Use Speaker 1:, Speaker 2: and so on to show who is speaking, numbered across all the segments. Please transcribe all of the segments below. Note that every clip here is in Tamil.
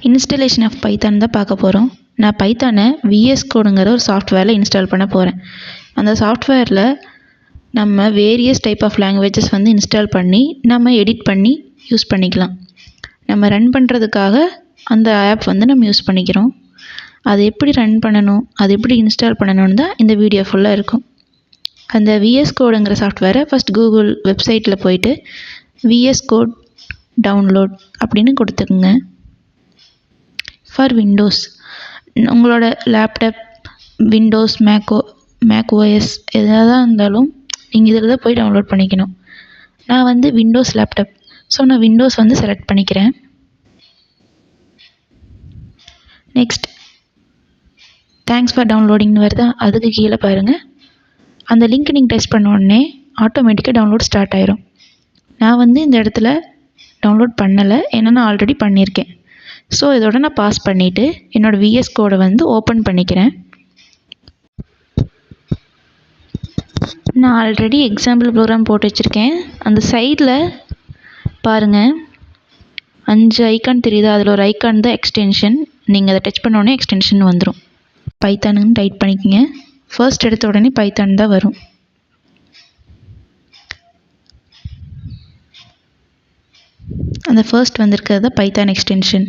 Speaker 1: இன்ஸ்டலேஷன் ஆஃப் பைத்தான் தான் பார்க்க போகிறோம். நான் பைத்தானை VS கோடுங்கிற ஒரு சாஃப்ட்வேரில் இன்ஸ்டால் பண்ண போகிறேன். அந்த சாஃப்ட்வேரில் நம்ம வேரியஸ் டைப் ஆஃப் லாங்குவேஜஸ் வந்து இன்ஸ்டால் பண்ணி நம்ம எடிட் பண்ணி யூஸ் பண்ணிக்கலாம். நம்ம ரன் பண்ணுறதுக்காக அந்த ஆப் வந்து நம்ம யூஸ் பண்ணிக்கிறோம். அது எப்படி ரன் பண்ணணும், அது எப்படி இன்ஸ்டால் பண்ணணும்னு தான் இந்த வீடியோ ஃபுல்லாக இருக்கும். அந்த VS கோடுங்கிற சாஃப்ட்வேரை ஃபஸ்ட் கூகுள் வெப்சைட்டில் போயிட்டு VS கோட் டவுன்லோட் அப்படின்னு கொடுத்துக்குங்க. ஃபார் விண்டோஸ், உங்களோட லேப்டாப், விண்டோஸ், மேக் ஓஎஸ் எதாக இருந்தாலும் நீங்கள் இதில் தான் போய் டவுன்லோட் பண்ணிக்கணும். நான் வந்து விண்டோஸ் லேப்டாப், ஸோ நான் விண்டோஸ் வந்து செலக்ட் பண்ணிக்கிறேன். நெக்ஸ்ட் தேங்க்ஸ் ஃபார் டவுன்லோடிங்னு வருதா, அதுக்கு கீழே பாருங்கள். அந்த லிங்க் நீங்கள் டெஸ்ட் பண்ண உடனே ஆட்டோமேட்டிக்காக டவுன்லோட் ஸ்டார்ட் ஆயிரும். நான் வந்து இந்த இடத்துல டவுன்லோட் பண்ணலை, ஏன்னா நான் ஆல்ரெடி பண்ணியிருக்கேன். ஸோ இதோட நான் பாஸ் பண்ணிவிட்டு என்னோடய VS கோடை வந்து ஓப்பன் பண்ணிக்கிறேன். நான் ஆல்ரெடி எக்ஸாம்பிள் ப்ரோக்ராம் போட்டு வச்சுருக்கேன். அந்த சைடில் பாருங்கள் 5 ஐக்கான் தெரியுதா, அதில் ஒரு ஐக்கான் தான் எக்ஸ்டென்ஷன். நீங்கள் அதை டச் பண்ண உடனே எக்ஸ்டென்ஷன் வந்துடும். பைத்தானுன்னு டைப் பண்ணிக்கோங்க. ஃபர்ஸ்ட் எடுத்த உடனே பைத்தான் தான் வரும். அந்த ஃபர்ஸ்ட் வந்திருக்கிறது தான் பைத்தான் எக்ஸ்டென்ஷன்.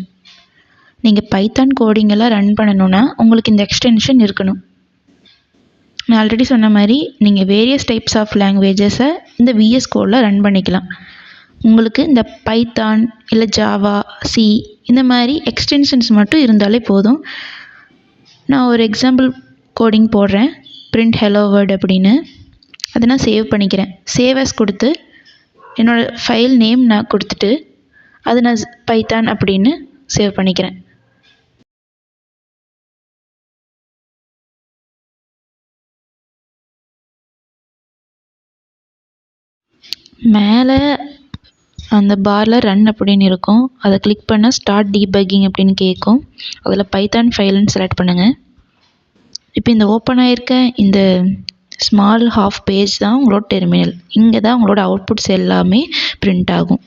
Speaker 1: நீங்கள் பைத்தான் கோடிங்கெல்லாம் ரன் பண்ணணுன்னா உங்களுக்கு இந்த எக்ஸ்டென்ஷன் இருக்கணும். நான் ஆல்ரெடி சொன்ன மாதிரி நீங்கள் வேரியஸ் டைப்ஸ் ஆஃப் லாங்குவேஜஸை இந்த VS கோடில் ரன் பண்ணிக்கலாம். உங்களுக்கு இந்த பைத்தான் இல்லை ஜாவா, C இந்த மாதிரி எக்ஸ்டென்ஷன்ஸ் மட்டும் இருந்தாலே போதும். நான் ஒரு எக்ஸாம்பிள் கோடிங் போடுறேன், print hello world அப்படின்னு. அதை நான் சேவ் பண்ணிக்கிறேன். சேவ் as கொடுத்து என்னோடய ஃபைல் நேம் நான் கொடுத்துட்டு அதை நான் பைத்தான் அப்படின்னு சேவ் பண்ணிக்கிறேன். மேலே அந்த பாரில் ரன் அப்படின்னு இருக்கும், அதை கிளிக் பண்ண ஸ்டார்ட் டீபக்கிங் அப்படின்னு கேட்கும். அதில் பைத்தான் ஃபைல்னு செலக்ட் பண்ணுங்கள். இப்போ இந்த ஓப்பன் ஆகிருக்க இந்த ஸ்மால் ஹாஃப் பேஜ் தான் உங்களோட டெர்மினல். இங்கே தான் உங்களோட அவுட்புட்ஸ் எல்லாமே பிரிண்ட் ஆகும்.